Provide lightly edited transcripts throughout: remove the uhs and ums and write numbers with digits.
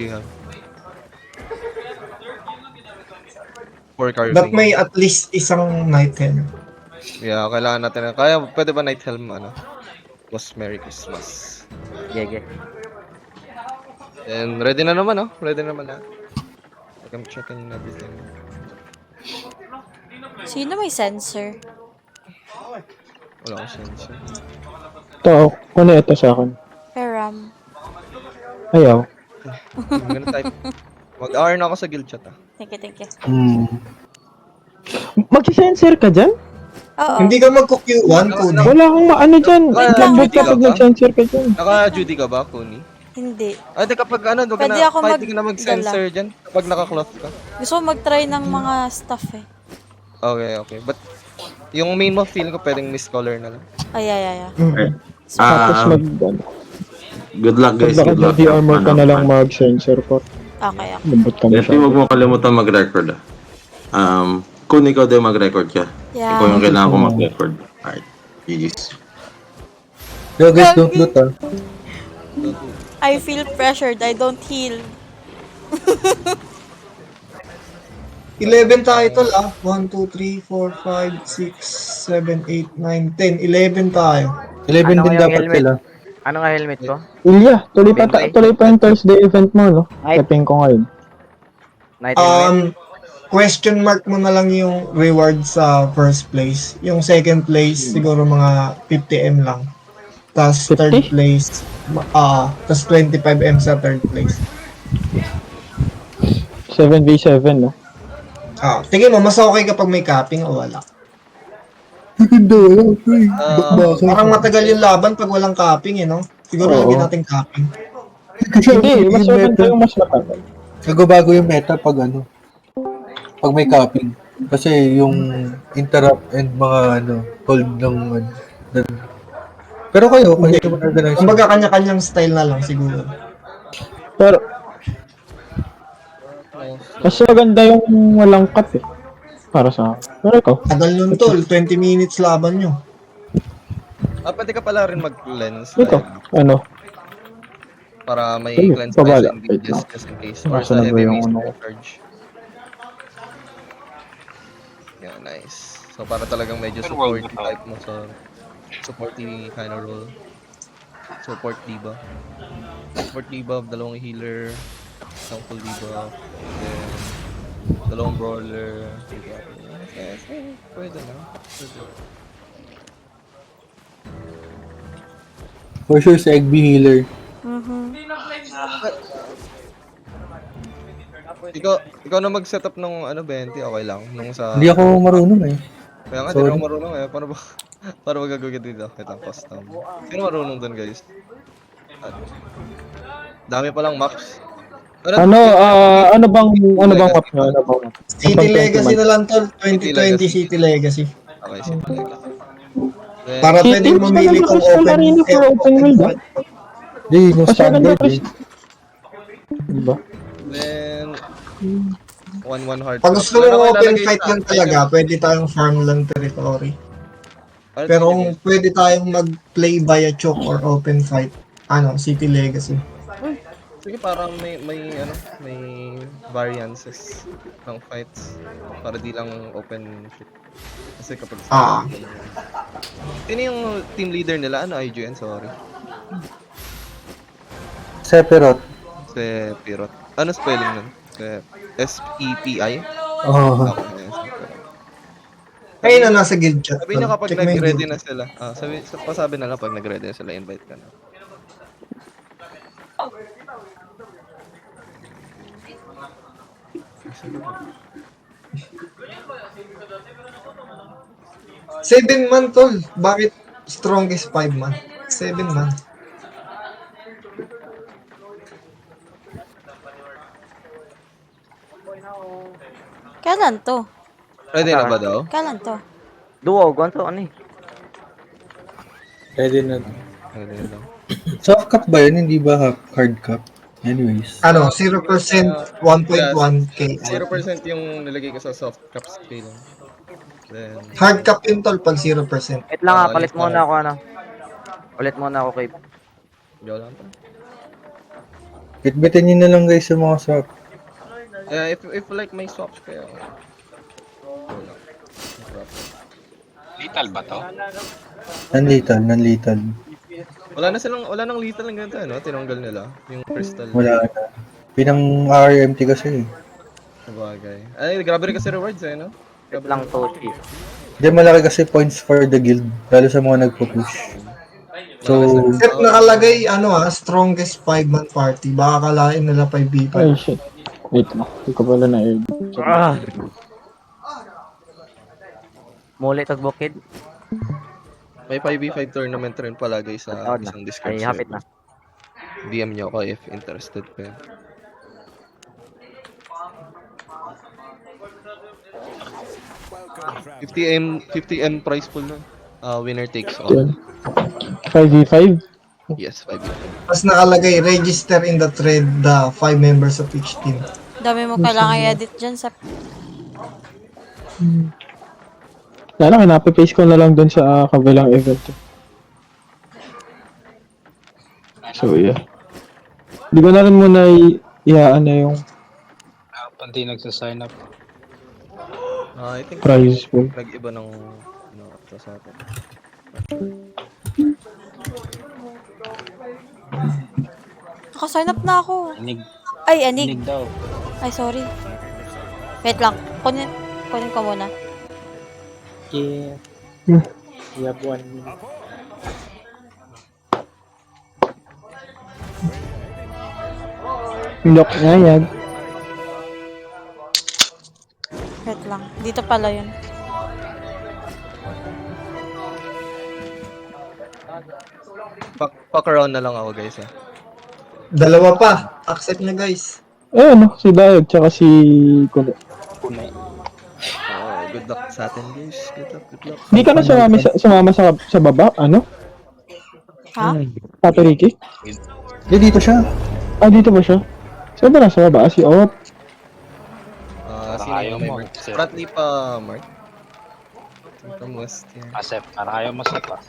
we have? 4 carving. But may at least isang night helm. Yeah, kailangan natin. Kaya pwede ba night helm Boss, Merry Christmas. Gege. And ready na naman, oh. Ready na naman na. I'm checking everything. Sino may sensor? Wala akong sensor. Ito, ano ito sa akin? Peram. Ayaw. I'm gonna type. Mag-R na ako sa guild chat, ah. Thank you. Mag-sensor ka dyan? Oo. Hindi ka magko-Q1, Kuni. Wala akong maano dyan. Wala, Lambot hindi ka ka pag ba? nag-sensor ka dyan. Naka-Judy ka ba, Kuni? Hindi. Ay, di kapag wag ka Pwede na, ako kahit di ka na mag-sensor magdala. dyan, kapag naka-cloth ka. Gusto ko mag-try ng mga stuff eh. Okay. But, yung main mo, feeling ko pwedeng miss color na lang. Ay. Tapos Good luck guys, pag good luck. naka-body armor ka na lang mag-sensor pa. Okay. Lambot ka Kasi masyado. huwag mo kalimutan mag-record kung ikaw din mag-record ka. Yeah. Ikaw yung kailangan ko mag-record. Alright, GG's. Yo guys, don't loot I feel pressured. I don't heal. 11 tayo tol 1, 2, 3, 4, 5, 6, 7, 8, 9, 10. 11 tayo. 11 din yung dapat helmet? sila. Ano nga helmet ko? Ilya, tuloy Binbay? pa yung Thursday event mo, no? Ay. Taping ko ngayon. Night helmet? Question mark mo na lang yung reward sa first place. Yung second place, siguro mga 50M lang. Tapos third 50? place, tapos 25M sa third place. 7v7, no? Tingin mo, mas okay kapag may capping o wala? Maganda, wala. Uy, bakbakan. Parang matagal yung laban pag walang capping, no? Siguro Oo. lagyan natin capping. Kasi Hindi, mas yung maganda meta, yung mas matagal. nagbabago yung meta pag pag may copying. Kasi yung interrupt and mga hold ng pero kayo mag-organize. Kumbaga kanya-kanyang style na lang siguro. Pero, mas maganda yung walang cut eh. Para sa akin. Pero ikaw, Tagal nun tol, 20 minutes laban nyo. Pwede ka pala rin mag-lens. ikaw, ano? Para may Sige, cleanse pabala. tayo sa Wait ingredients lang. just in case. Or Nasa sa na ba heavy yung mace ano ko? charge. Yeah, nice. So para talagang medyo supporty type mo sa supporty kind of role. Support debuff. Support debuff, dalawang healer, isang full debuff, then dalawang brawler. Pwede na. For sure sa Egg healer. Ikaw na mag-setup ng 20, okay lang. Nung sa... Hindi ako marunong eh. Kaya nga, Sorry. di na ako marunong eh. Paano ba gagawin dito? Itong custom. Sino marunong dun, guys? Dami palang maps. ano bang map nyo? Ano bang map? City Ano bang Legacy 20 na lang tol, City 2020 Legacy. City Legacy. Okay, simple lang. Then, Para City, pwedeng mas mamili maganda kung Crystal open Arena for open world, fight. Hindi, yung Mas maganda standard eh. Diba? then 1-1 hard. Pag gusto mo open fight lang talaga, pwede tayong farmland territory. Pero kung pwede tayong mag-play via choke or open fight, City Legacy. Sige, parang may variances ng fights para di lang open shit. Kasi kapag sino yung team leader nila? IGN, sorry. Sephiroth. Sephiroth. Ano spelling nun? S-E-P-I? Oh. Okay, Sephiroth. Ayun na nasa guild chat. Sabi nyo kapag Check mo yung nag-ready guild na sila. Pasabi na lang pag nag-ready na sila, invite ka na. chat. 7 man tol. Bakit strongest 5 man? 7 man. Kailan to? Ready na ba daw? Kailan to? Duo, ganito ano eh. Pwede na. Ready na daw. Soft cup ba yun? Hindi ba hard cup? Anyways. 0%, 1.1k. 0% yung nilagay ko sa soft cap scale. Then, Hard cap yun tol pag 0%. Wait lang palit muna ako Ulit muna ako kay... Diyo lang to. Bitbitin nyo na lang guys sa mga swap. If like may swaps kayo. Go lang. No problem. Lethal ba to? Non-lethal. Wala nang lethal ng ganito, no? Tinanggal nila yung crystal. Wala na. Pinang RMT kasi. Sabagay. Ay, grabe rin kasi rewards no? Wait lang, Toshi. Hindi, malaki kasi points for the guild. Lalo sa mga nagpo-push. So, Set nakalagay, strongest 5-man party. Baka kalain nila 5v5. Ay, shit. Wait lang. Hindi ko pala na-air. Ah! Muli tag bukid. May 5v5 tournament rin palagay sa Tawad na. isang Discord Ay, hapit na. DM nyo ako if interested pa yun. $50M prize pool na. Winner takes all. Yun. 5v5? Yes, 5v5. Tapos nakalagay, register in the thread the 5 members of each team. Dami mo kailangan i-edit dyan sa... Lalo, kinapapaste ko na lang dun sa kabilang event. So, yeah. Hindi ko na rin muna iaan na yung Panti nagsa-sign up. I think prize pool. nag-iba ng ito sa atin. Naka-sign up na ako. Inig Ay, anig. daw. Ay, sorry. Wait lang. Kunin ko muna. Yeah. Hmm. You have 1 minute. Lock na yan. Wait lang. Dito pala yun. Fuck around na lang ako guys Dalawa pa. Accept na guys. Eh, ano, si Dayag, tsaka si Kuno. Kunay. Good luck sa atin guys. Good luck. Hindi ka na sumama sa baba, ano? Ha? Papi Ricky? Hindi, dito siya. Ah, dito ba siya? Saan ba nasa baba? Si Op? Sino ayaw may mo. Mark? Frontly pa, Mark. From west here. Asep, para ayaw masip ah.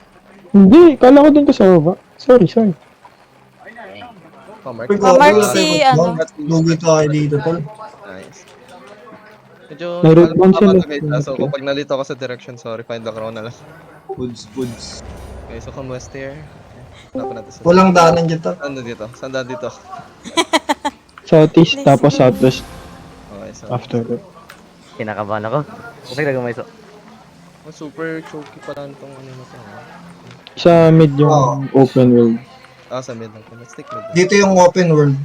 Hindi, kala ko din ka sa baba. Sorry. Pa, Mark. Mark si, Lugi tayo dito, tol. Nice. Medyo May root one nakakapapa sila. to, guys, so kapag nalito ka sa direction, sorry, find the crown na lang. Woods. Okay, so come west here. Hanapan natin sa... Walang daanan dyan, tol. Saan dito? Southeast, tapos southwest Okay, so... after that. Kinakabahan ako. Kasi nagamayso. Super choky pa lang itong ano na to. Sa mid yung open world. Sa mid lang. Let's take mid. Dito yung open world.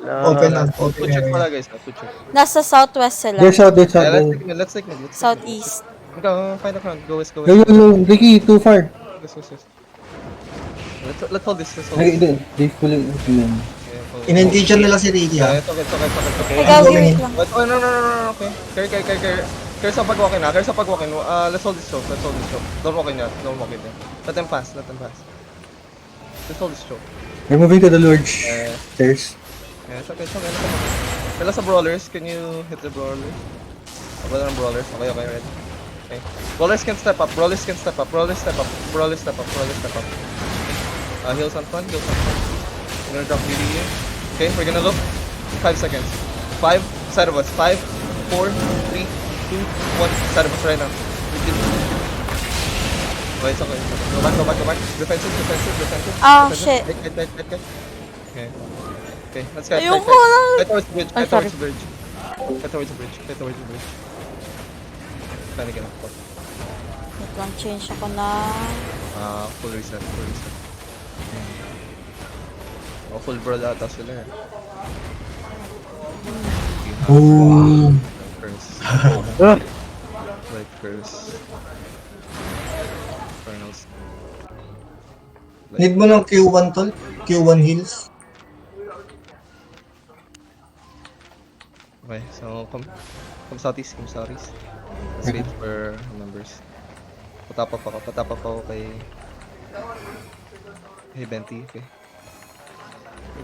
Open Food check area. pala guys, food check. Nasa southwest sila. There's out, there's Yeah, out. let's take mid. Southeast. Go, find the crown. Go west. Yo, Ricky, too far. Yes. Let's hold this. Let's hold this. Hindi, they fully implement. In-engage nila si Ricky, ha? Ito. Ikaw, wait lang. Wait, no, okay. Care sa pag-walkin na. Let's hold this choke. Don't walk in yet. Let them pass. Let's hold this choke. We're moving to the large stairs. Yeah, it's okay. Tala sa brawlers, can you hit the brawlers? Wala ng brawlers. Okay, ready. Okay. Brawlers can step up. Brawlers step up. Heals on front. We're gonna drop BD here. Okay, we're gonna look. 5 seconds. 5, side of us. 5, 4, 3, 2, 1. Side of us right now. Okay, it's okay. Go back. Defensive. Ah, shit. Right. Okay, let's go. Ayoko na. Right towards the bridge. Ay, sorry. Head towards the bridge. Trying to get up. Wait lang, change ako na... Full reset. Full brawl ata sila eh. Boom! Curse. Like curse. Infernals. Need mo ng Q1, tol. Q1 heals. Okay, so come southeast. Let's wait for numbers. Patapa pa ako kay Benti, okay.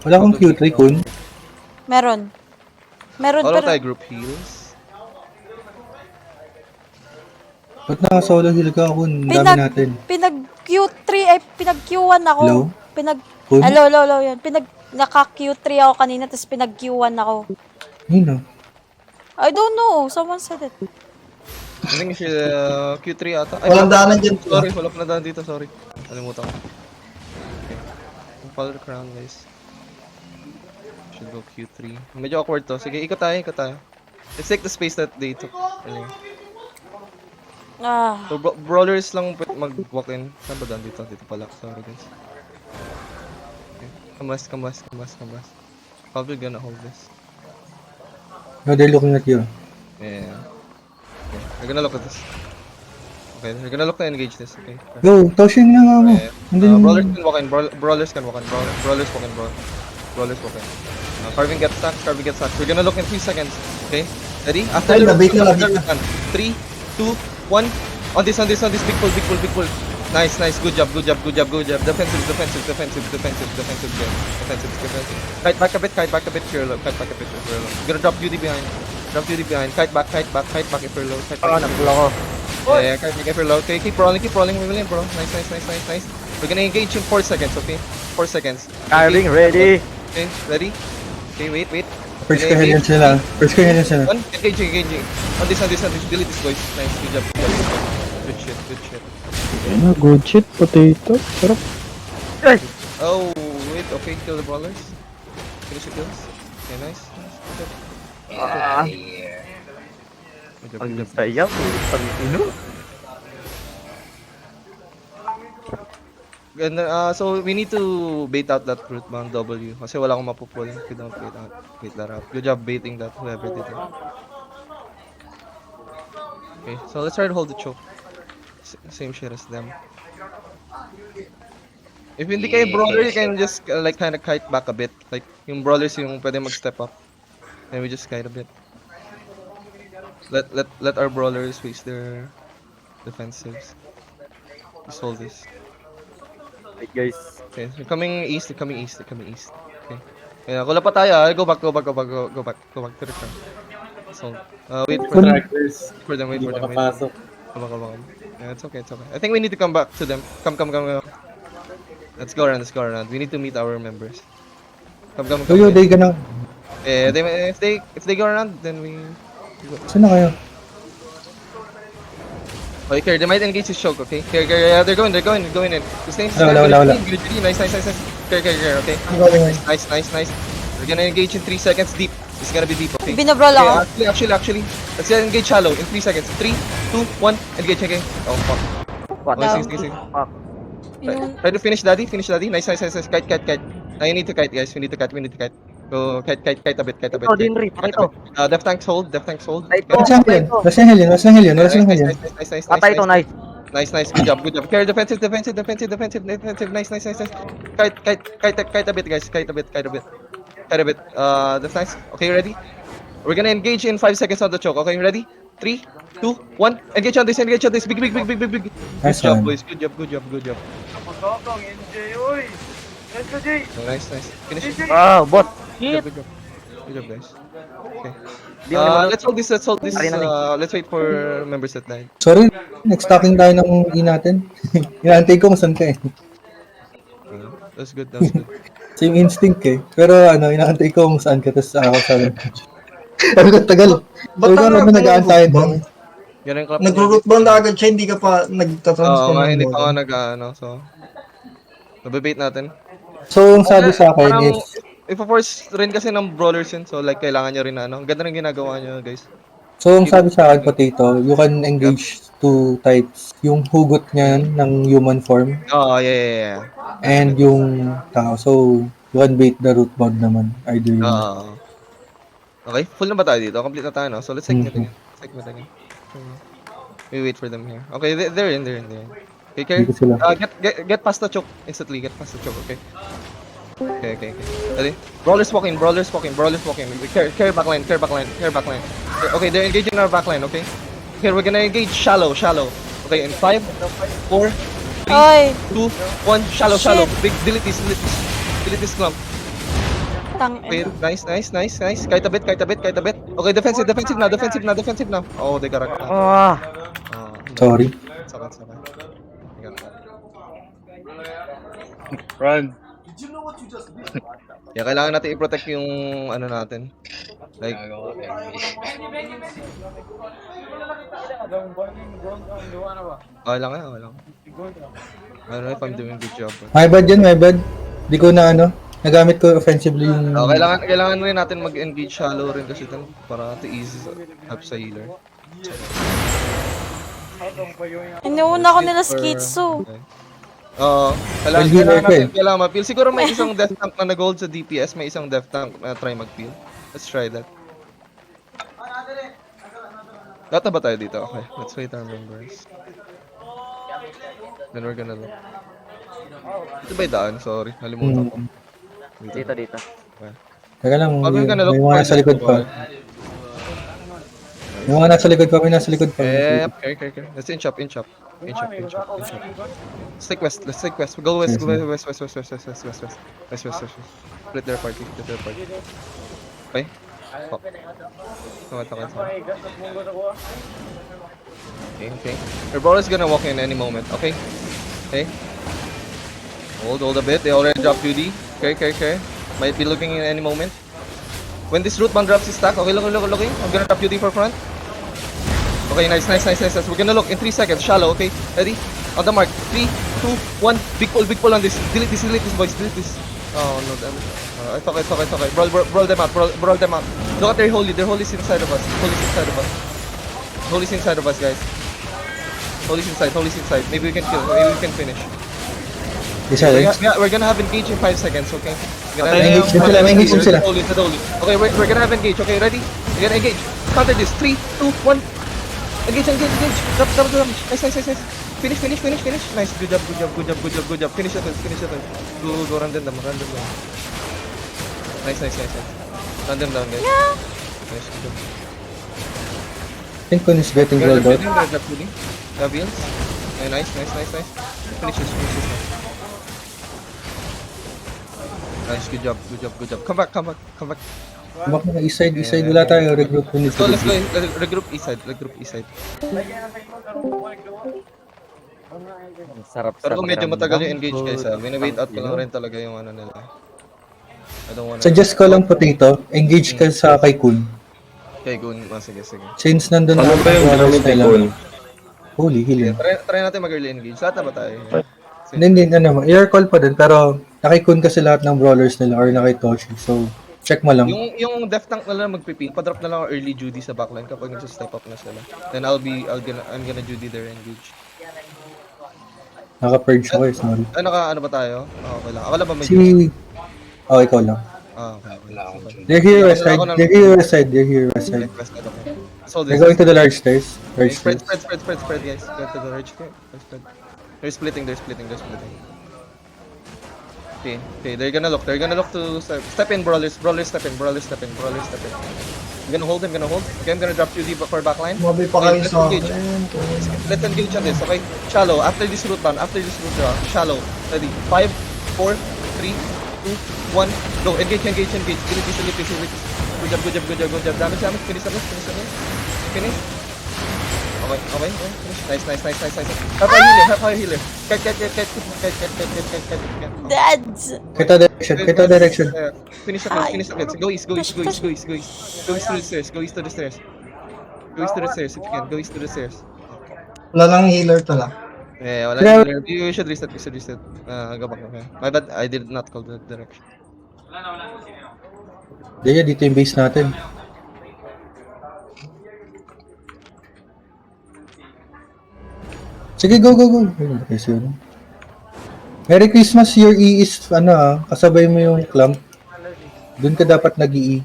Wala akong Q3, Kun. Meron All pero... tayo group heals. Ba't naka-solo heal ka, Kun? Ang dami natin. Pinag Q3 ay pinag Q1 ako. Hello? Pinag Kun? Hello yan. Pinag Naka-Q3 ako kanina, tapos pinag-Q1 ako. Yun no. I don't know. Someone said it. I think si Q3 ata. Walang daanan dyan. Sorry, wala pala daan dito, sorry. Kalimutan ko. Okay. Follow the crown, guys. Should go Q3. Medyo awkward to. Sige, ikot tayo, ikot tayo. Let's take the space that they took. Earlier. Ah, So, brawlers lang mag-walk in. Saan ba daan dito? Dito pala. Sorry, guys. Okay. Come west. Probably gonna hold this. No, they're looking at you. Yeah. Okay. We're gonna look at this. Okay, we're gonna look to engage this. Okay. Go, Toshin na nga mo. Okay. And then, Brawlers can walk in. Brawlers can walk in. Brawlers walk in. Brawlers walk in. Carving gets stuck. We're gonna look in 3 seconds. Okay. Ready? After Ay, the nabait na. 3, 2, 1. On this. Big pull. Nice. Good job. Defensive. Kite back a bit. You're low. You're gonna drop UD behind. Kite back if you're low. Nagpulo ko. Yeah, kite back if you're low. Okay, keep rolling, William, bro. Nice. We're gonna engage in 4 seconds, okay? 4 seconds. Carving ready. Okay, ready? Okay, wait. first ka headyan sila. One, engaging. On this. Delete this, boys. Nice, good job. Good shit. Ayun na, good shit, potato. Sarap. Oh, wait, okay, kill the brawlers. Finish the kills. Okay, nice. Good job. Ah, Good ang job. saya. Ang ino. And so we need to bait out that root bound W kasi wala akong mapupul if we don't bait that out. Good job baiting that, whoever did it. Okay, so let's try to hold the choke. Same shit as them. If hindi kayo brawler, you can just like kind of kite back a bit. Like yung brawlers yung pwede mag-step up. And we just kite a bit. Let our brawlers waste their defensives. Just hold this. Hey guys. Okay, we're coming east. Okay. Yeah, kula pa tayo. Go back to the car. So, wait for them. Wait for them. Come on. Yeah, it's okay. I think we need to come back to them. Come. Let's go around. We need to meet our members. Come. Tuyo, day ka na. If they go around, then we go. Saan na kayo? Okay, they might engage his choke, okay? Yeah, they're going in. Stay Wala. Nice. Okay. Nice. We're gonna engage in 3 seconds deep. It's gonna be deep, okay? binabrawl ako. Okay, actually. Let's engage shallow in 3 seconds. 3, 2, 1, engage, okay? Oh, fuck. What? Okay, sige. Fuck. Try to finish daddy. Nice. Kite. Now you need to kite, guys. We need to kite. So, kite a bit. Oh, Dinri. Ito. Def tanks hold. Last na Helion. Nice. Patay ito, nice. Nice. Good job. Carry defensive. Nice. Kite a bit, guys. Kite a bit. That's nice. Okay, ready? We're gonna engage in 5 seconds on the choke. Okay, ready? 3, 2, 1. Engage on this. Big. Good Nice job, one. boys. Good job. Nice. Finish it. Ah, boss. Good job, guys. Okay. Di mo naman- Let's hold this. Arena na Let's wait for members that died. Sorry, next-stocking tayo ng natin. Inaantay ko kung saan ka eh. That's good. Same instinct eh. Pero inaantay ko kung saan ka, tapos ako sabi. Sabi ko, tagal. Sabi ko, ano nag-aantay doon? Yan ang clap. Nag-root bound na agad siya, hindi ka pa Oo, nagtatransfer nga, ng hindi pa bola. nga nag-ano, so. Nabibait natin. So, yung sabi sa akin Parang, is, ipo-force rin kasi ng brawlers yun, so like, kailangan nyo rin na, Ang ganda ng ginagawa nyo, guys. so yung sabi sa akin, Potato, you can engage two types. Yung hugot niya ng human form Oh, yeah. and yung tao. So, you can bait the root bound naman. Either yun. Okay, full na ba tayo dito? Complete na tayo, no? So, let's take Mhm. it again. We wait for them here. Okay, they're in. Okay, Kerry, Dito sila. get past the choke instantly. Get past the choke, okay? Okay. Ready? Brawlers walking. Carry backline. Okay, they're engaging our backline, okay? Here, we're gonna engage shallow. Okay, in 5, 4, 3, Ay, 2, 1, shallow. Big, delete this clump. tang. Okay, nice. Kite a bit. Okay, defensive now. Oh, they got a... Ah. Sorry. Sakit. Run. Kaya kailangan natin i-protect yung ano natin. Like, okay lang yan, okay lang. I don't know if I'm doing a good job. But... My bad yan, my bad. Di ko na ano, nagamit ko offensively yung... kailangan rin natin mag-engage shallow rin kasi ito para to ease help sa healer. Inuuna ko nila Skitsu. Oo. Well, Kailangan healer natin, ka kailangan ma-peel. Siguro may isang death tank na nag-gold sa DPS, may isang death tank na try mag-peel. Let's try that. Data ba tayo dito? Okay, let's wait our members. Then we're gonna look. Ito ba yung daan? Sorry, nalimutan ko. Dito, dito. Teka lang, We're gonna look may for mga nasa likod pa. May mga nasa likod pa, may nasa likod pa. Okay. Let's inch up. Stick west. Go west. West. Split their party. Okay? Fuck. Okay. Your ball is gonna walk in any moment. Okay? Hold a bit. They already dropped QD. Okay. Might be looking in any moment. When this root man drops his stack, okay, looking. I'm gonna drop QD for front. Okay, nice. We're gonna look in 3 seconds. Shallow, okay? Ready? On the mark. 3, 2, 1. Big pull on this. Delete this, boys. Delete this. Oh no, damn it. It's okay. Brawl them out. Look at their holy. Their holy's inside of us. Holy's inside of us, guys. Holy's inside. Maybe we can kill. Maybe we can finish. We're gonna have engage in 5 seconds, okay? Engage sila. Okay, we're gonna have engage. Okay, ready? We're gonna engage. Counter this. 3, 2, 1. Engage. Drop. Nice. Finish. Nice. Good job. Finish it. Go. Run them down. Nice. Run them down, guys. Yeah. Nice. Good job. I think one is getting rolled out. Gabriels. Okay, nice. Finish this. Nice, good job. Come back. Baka na east side. Wala tayo. Regroup. Let's go. Regroup east side. Sarap. Pero kung medyo matagal yung engage guys ha, wait out ko lang rin talaga yung ano nila. I don't wanna... Suggest ko lang potato. Engage ka sa kay Kun. Okay, Gun. Sige. Since nandun Ano ba yung ginamit ni Kun? Holy healing. Try natin mag-early engage. Lahat na ba tayo? Hindi, air call pa din. Pero nakikun kasi lahat ng brawlers nila or nakitoshi. So, check mo lang. Yung death tank na lang magpipil, pa-drop na lang ako early Judy sa backline kapag nag-step up na sila. Then I'm gonna Judy their engage. Naka-purge ako sorry. Ano ba tayo? Okay lang. Ako lang ba may Judy? Ikaw lang. Okay. They're here west side. So They're going to the large stairs. Spread, guys. Go to the large stairs. They're splitting. Okay, they're gonna look to step in, brawlers step in. I'm gonna hold. Okay, I'm gonna drop you deep for backline. Mabi pa kayo Let's sa engage. Let's engage on this, okay? Shallow, after this root draw, shallow. Ready? 5, 4, 3, 2, 1, go. Engage. Delete this. Good job. Damage. Finish. Okay. Finish. Nice. Have our healer. Cut. Dads! Kita direction. Finish the Go east. Go east to the stairs. If you can. Go east to the stairs. Wala lang healer tala. Yeah, wala healer. You should reset. Go back. Okay. My bad, I did not call the direction. Dito yung base natin. Sige, go. Merry Christmas, your E is, kasabay mo yung clamp. Doon ka dapat nag-E.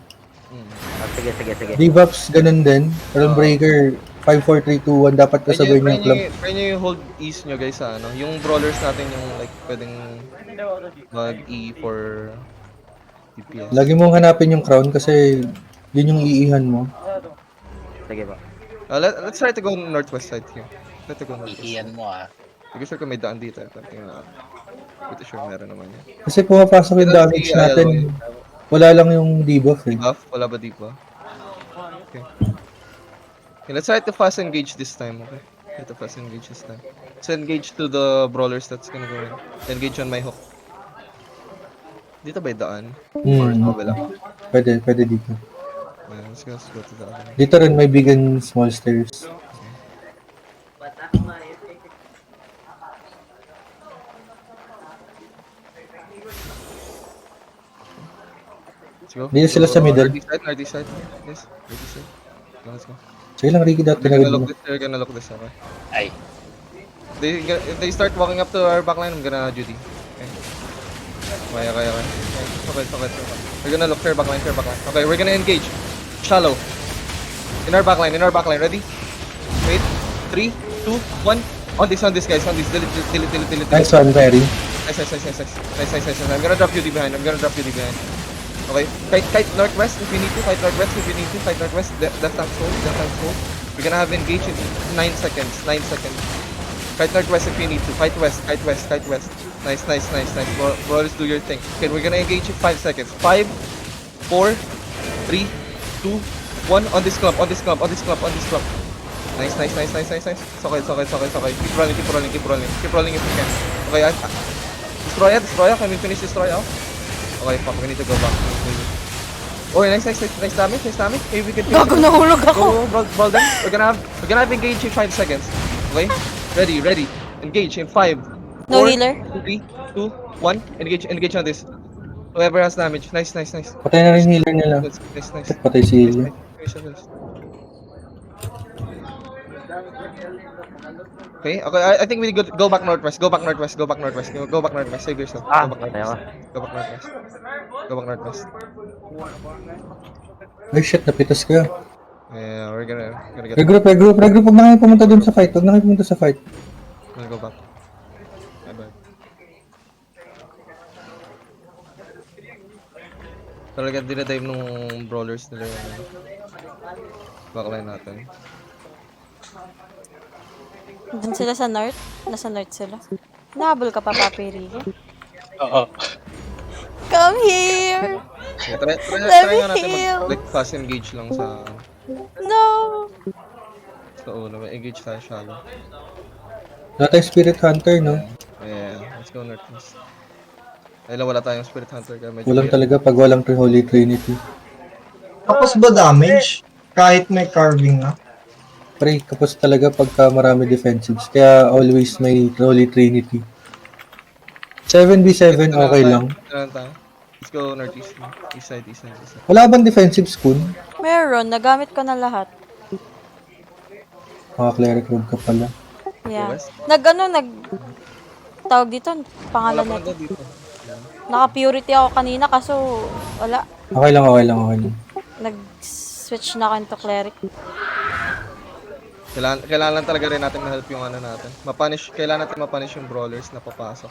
Sige. Debuffs, ganun din. Realm Breaker, 5, 4, 3, 2, 1, dapat kasabay mo yung clamp. Try nyo yung hold ease nyo guys sa ano. Yung brawlers natin yung like pwedeng mag-E for DPS. Lagi mong hanapin yung crown kasi yun yung iihan mo. Sige ba? Let's try to go northwest side here. Let's go northwest. Iiyan mo Sige sure kung may daan dito. Tingnan natin. Pretty sure meron naman yan. Kasi pumapasok yung damage natin. Wala lang yung debuff eh. Debuff? Wala ba debuff? Okay, let's try to fast engage this time, okay? So engage to the brawlers that's gonna go in. Engage on my hook. Dito ba yung daan? Or Hmm. kabila? Pwede dito. Let's go to the other. Dito rin may big and small stairs. Let's go. Dito sila sa middle. Northeast side. Yes, northeast side. Let's go. Sige lang, Ricky, dati We're na gonna look rin. this, we're gonna look this, okay? Ay. If they start walking up to our backline, I'm gonna Judy. Okay. Okay. Okay. We're gonna look to our backline, Okay, we're gonna engage. Shallow. In our backline. Ready? Wait. 3, 2, 1. On this, guys. On this. Delete. Nice one, Perry. Nice. I'm gonna drop Judy behind. Okay. Kite northwest if you need to. Fight northwest. Left hand hold. We're gonna have engage in 9 seconds. Kite northwest if you need to. Kite west. Nice. Bro, let's do your thing. Okay, we're gonna engage in 5 seconds. 5, 4, 3, 2, 1. On this clump. Nice. It's okay. Keep rolling if you can. Okay, destroy. Can we finish destroy out? Okay, fuck, we need to go back. Oh, nice damage. Hey, we can Gago, nahulog ako. Go, brawl them. We're gonna have engage in 5 seconds. Okay? Ready. Engage in 5. No 4, healer. 3, 2, 1. Engage on this. Whoever has damage. Nice. Patay na rin healer nila. Nice. Patay si healer. Okay, I think we go back northwest. Save yourself. Ah, Go back patay ako. northwest. Go back northwest. Ay, shit, napitas ka. Yeah, we're gonna get. Regroup. Huwag na kayo pumunta dun sa fight. We'll go back. Bye. Talaga dinadive nung brawlers nila yung backline natin. Doon sila sa north. Nasa north sila. Nahabol ka pa, Papi Ricky. Oo. Come here! Yeah, try Let me nga natin heal. like fast engage lang sa No! ulo. Engage tayo shallow. Wala tayong Spirit Hunter, no? Yeah, let's go northwest. Ay, wala tayong Spirit Hunter kaya medyo Walang talaga pag walang Holy Trinity. Tapos ba damage? Kahit may carving na? Pre, kapos talaga pagka marami defensives. Kaya always may Holy Trinity. 7v7, okay lang. Let's go northeast. East side. Wala bang defensive school? Meron, nagamit ko na lahat. Mga cleric room ka pala. Yeah. Tawag dito, pangalan Wala nito. pa dito. Naka-purity ako kanina kaso wala. Okay lang. Nag-switch na ako into cleric. Kailangan lang talaga rin natin ma-help yung ano natin. Kailangan natin ma-punish yung brawlers na papasok.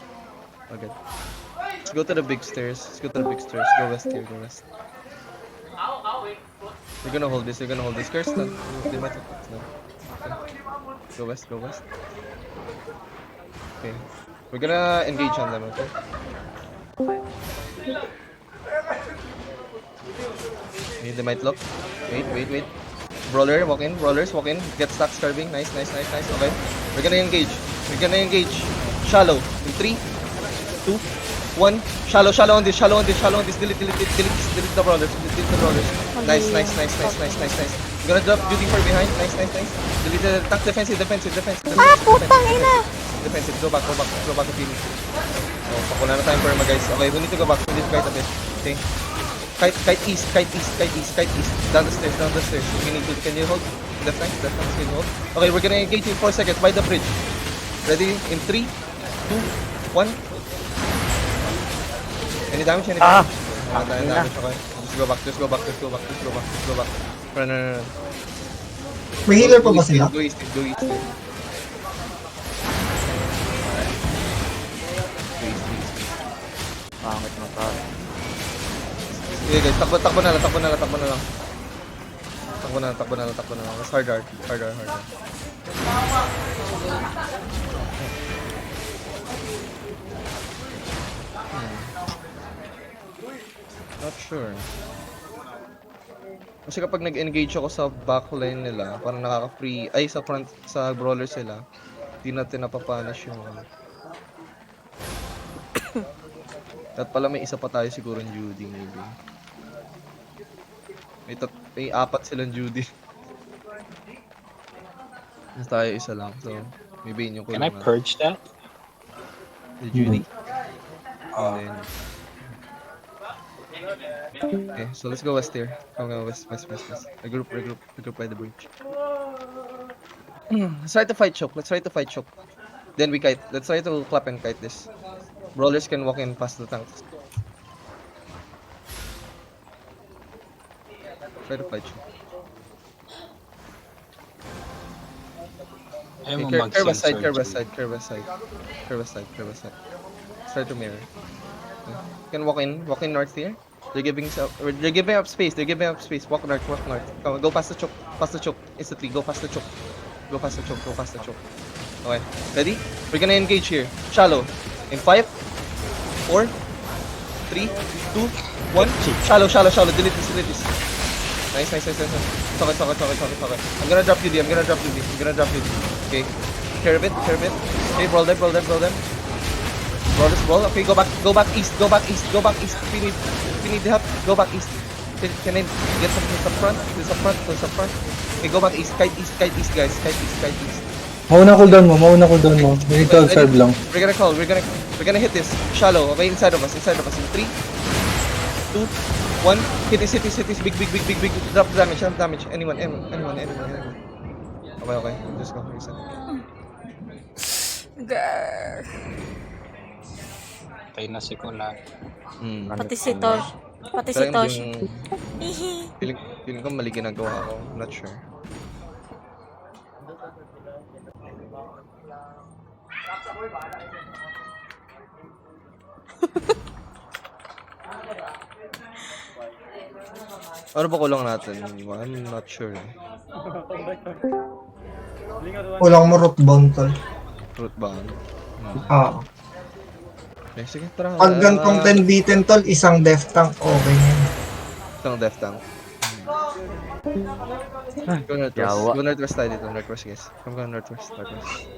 Agad. Let's go to the big stairs. Go west here. We're gonna hold this. Curse lang. They might have no. Go west. Okay. We're gonna engage on them, okay? Okay, they might look. Wait. Brawlers walk in. Get stuck starving. Nice. Okay. We're gonna engage. Shallow. In 3, 2, 1. Shallow on this. Delete the brawlers. Nice. We're gonna drop duty for behind. Nice. Delete the tank. Defensive. Putang ina! Defensive. Go back to Phoenix. Oh, pakula na time for guys. Okay, we need to go back. We need to kite a bit. Okay. Kite east. Down the stairs. If you need to, can you hold? Left flank, can you hold? Okay, we're gonna engage in 4 seconds by the bridge. Ready? In 3, 2, 1. Any damage? Wala tayong damage, okay. Just go back. Run. May healer pa ba sila? Go east. Pangit mo pa. Okay guys, takbo na lang. Takbo na lang. Mas harder. Not sure. Kasi kapag nag-engage ako sa backline nila, parang nakaka-free, ay sa front, sa brawler sila, di natin napapunish yung At pala may isa pa tayo siguro ng Judy maybe. May apat silang Judy. Mas tayo isa lang. So, maybe yun yung Can I kulang natin. purge that? The Judy. And then... Okay, so let's go west here. Come on, west. Regroup by the bridge. Let's try to fight choke. Then we kite. Let's try to clap and kite this. Brawlers can walk in past the tanks. Try to fight choke. Ayaw mo Okay, curve mag-sensor. curve west side. Let's try to mirror. Okay. You can walk in north here. They're giving up space. Walk north. Come on, go past the choke. Instantly, go past the choke. Okay, ready? We're gonna engage here. Shallow. In 5, 4, 3, 2, 1. Shallow. Delete this. Nice. Talk it. I'm gonna drop you, D. Okay. Care of it. Okay, brawl them. Brawl this brawl. Okay, go back east. If you need the help, go back east. Can I get some this up front? Okay, go back east. Kite east, guys. Kite east. Mauna cooldown mo. We need to observe lang. We're gonna hit this. Shallow. Okay, inside of us. In 3, 2, 1. Hit this. Big. Drop damage. Anyone. Okay. Just go. Reset. Grrr. Patay na si Kunan. Pati si Tosh. Hihi. Feeling ko mali ginagawa ko. I'm not sure. Ano ba kulang natin? I'm not sure. Kulang mo root bound, tol. Root ba? Ah. Okay, sige, tara. Pag gantong 10 beaten, tol, isang death tank, okay na yun. Isang death tank. Go northwest tayo dito. Northwest, guys. Come on, northwest.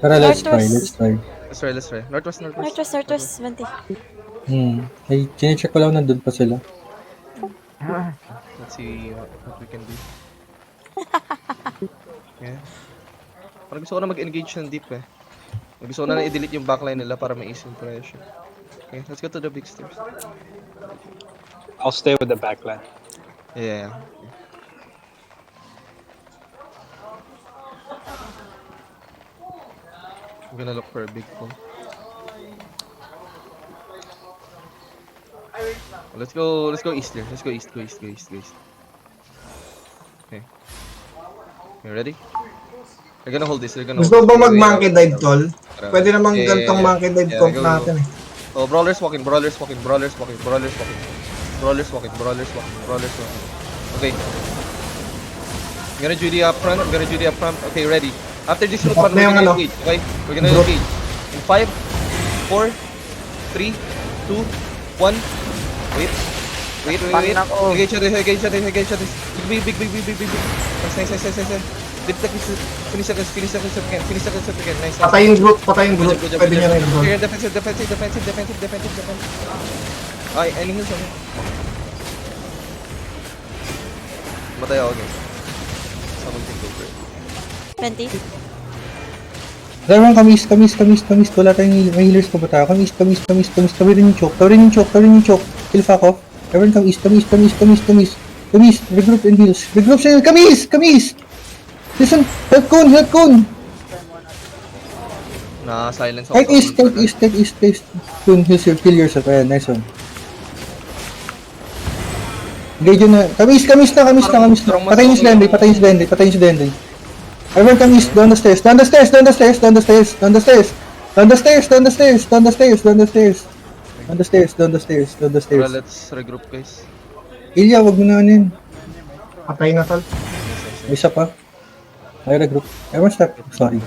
Tara, let's Northwest. try. Let's try. Northwest. Northwest, 20. Ay, chinecheck ko lang nandun pa sila. Let's see what we can do. Yeah. Parang gusto ko na mag-engage ng deep eh. Gusto ko na i-delete yung backline nila para ma-ease yung pressure. Okay, let's go to the big stairs. I'll stay with the backline. Yeah. I'm gonna look for a big pull. Let's go east here. Let's go east. Okay. You ready? They're gonna hold this. Gusto ba mag-monkey dive, tol? Pwede namang gantong monkey dive comp natin eh. Oh, brawlers walking. Okay. I'm gonna Judy up front. Okay, ready. After this root one, we're gonna engage. Okay? We're gonna engage. In 5, 4, 3, 2, 1. Wait. Engage this. Big. Nice. Finish the again. Nice. Patayin group. Pwede niya rin group. Here, defensive. Ay, any heals on me. Matay ako again. Someone take over. 20. Dalawang kamis. Wala tayong healers pa ba tayo? Kamis. Tawirin yung choke. Kill fuck off. Everyone kamis. Regroup and heals. Regroup sa'yo. Kamis. Listen, help Kun. Na-silence ako. Take east. Kun, kill yourself. Ayan, nice one. Engage yun na. Kamis na. Patayin yung Slendy. Everyone come east, down the stairs. Down the stairs. Well, let's regroup, guys. Ilya, wag mo na ano yun. Patay na, tol. May isa pa. May regroup. Everyone stop. Sorry.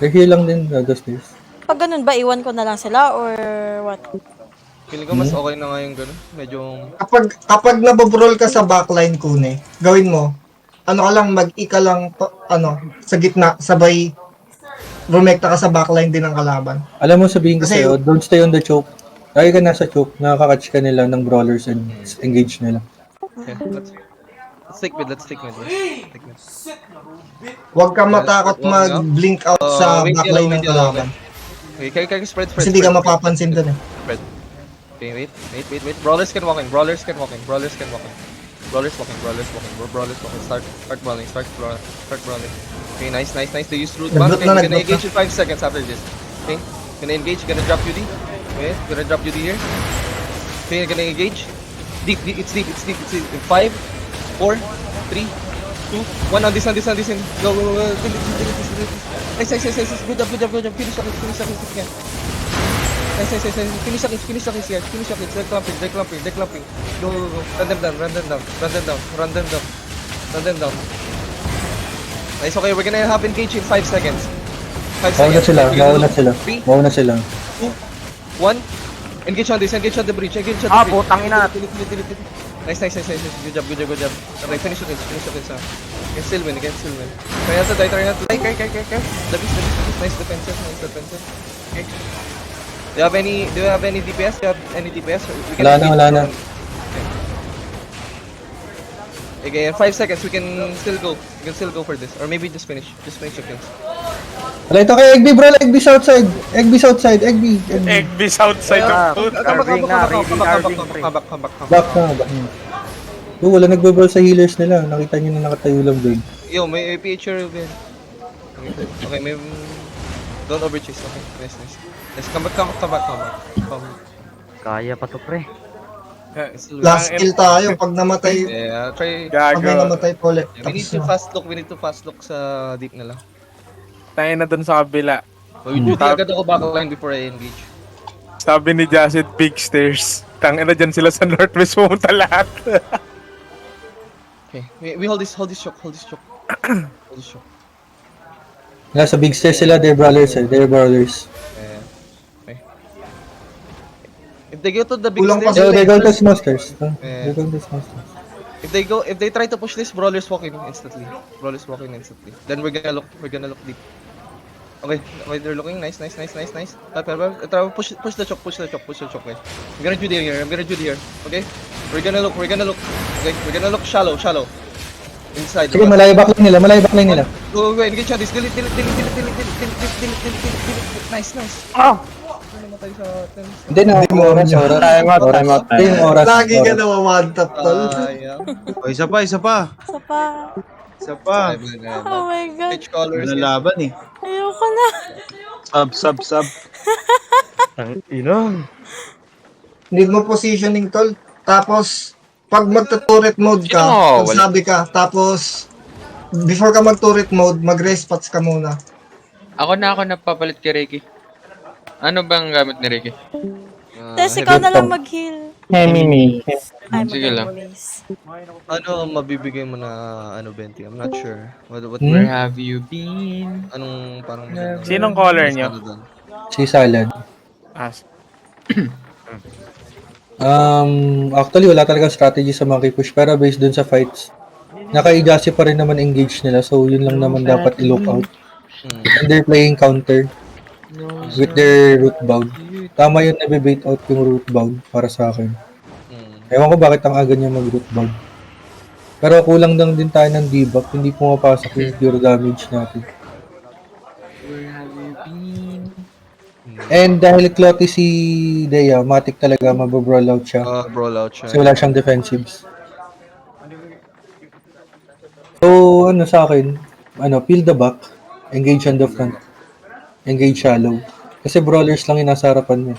Reheal lang din, down the stairs. Pag ganun ba, iwan ko na lang sila or what? Feeling ko mas okay na nga yung gano'n. Medyo... Kapag nabobrawl ka sa backline, Kune, gawin mo, mag-ika lang, sa gitna, sabay rumekta ka sa backline din ng kalaban. Alam mo, sabihin ko Kasi- sa'yo, don't stay on the choke. Lagi ka nasa choke, nakaka-catch ka nila ng brawlers and engage nila. Okay, let's stick with, let's stick with. Stick with. Huwag ka matakot mag-blink out sa wait, backline wait, ng kalaban. Okay, kaya spread. Kasi hindi ka mapapansin dun eh. Okay, wait. Brawlers can walk in. Brawlers walking. Brawlers walking. Start brawling. Okay, nice. They use root bomb. Nagbot Okay, na, you're gonna nagbot engage in 5 seconds after this. Okay, gonna engage. Gonna drop UD. Okay, gonna drop UD here. Okay, gonna engage. Deep. It's deep. In 5, 4, 3, 2, 1. On this. Go. Nice. Good job. Finish the kills again. Nice. Finish the kills here. They're clumping. Go. Run them down. Nice, okay, we're gonna have engage in 5 seconds. 5 Mauna seconds. sila. 3, 1. Engage on this, engage on the bridge. Putang ina. Nice. Good job. Okay, finish the kills. You can still win. Try not to die. Care. Labis. Nice defensive. Okay. Do you have any DPS? We can Wala na. Okay, in 5 seconds we can still go for this. Or maybe just finish your kills. Wala ito kay Egby, bro. Egby soutside. Egby. Egg outside Ah, of food. carving na, really carving, pre. Come back. Back na. Wala nagbabrawl sa healers nila. Nakita nyo na nakatayo lang doon. Yo, may PHR again. Okay, may... Don't overchase. Okay, nice. Let's come back. Kaya pa to, pre. Last kill tayo. Pag namatay, Yeah, try... pag may Gago. namatay po ulit. We need to fast look sa deep nila. Tayo na dun sa kabila. Duty agad ako backline before I engage. Sabi ni Jacid, big stairs. Tangina dyan sila sa northwest pumunta lahat. Okay, we hold this shock. Nasa big stairs sila, they're brawlers. Okay. If they go to the big Kulang pa stairs, So, they go to small stairs. Yeah. if they try to push this, brawlers walk in instantly. Then we're gonna look deep. Okay, they're looking nice. Push the choke, guys. I'm gonna do here. Okay? We're gonna look. Okay, we're gonna look shallow. Inside. Sige, malayo backline nila. Go, engage on this. Delete. Nice. Namatay sa atin. Hindi na, oras. Time out. Ito yung oras. Lagi ka na one-tap tol. Yeah. Isa pa. Isa pa. Oh my God. Pitch colors. Nalaban eh. Ayoko na. Sub. Need mo positioning tol. Tapos, pag magta-turret mode ka, sabi ka, tapos, before ka mag-turret mode, mag-respots ka muna. Ako napapalit kay Ricky. Ano bang gamit ni Ricky? Tess, ikaw na lang mag-heal. Mimi. Ay, Sige lang. mag-police. Ano mabibigay mo na Benti? I'm not sure. What Where have you been? anong parang Sinong caller nyo? Si Salad. Ah, Actually, wala talagang strategy sa monkey push, pero based dun sa fights, naka-Ijasi pa rin naman engage nila, so yun lang naman dapat i-look out. And they're playing counter with their root bound. Tama yun, nabe-bait out yung root bound para sa akin. Ewan ko bakit ang aga niya mag-root bound. Pero kulang lang din tayo ng debuff, hindi pumapasok yung pure damage natin. Where have you been? And dahil Clotty si Dea, matik talaga mababrawl out siya. brawl out siya. Kasi wala siyang defensives. So, sa akin, peel the back, engage on the front, engage shallow. Kasi brawlers lang yung nasa harapan niya.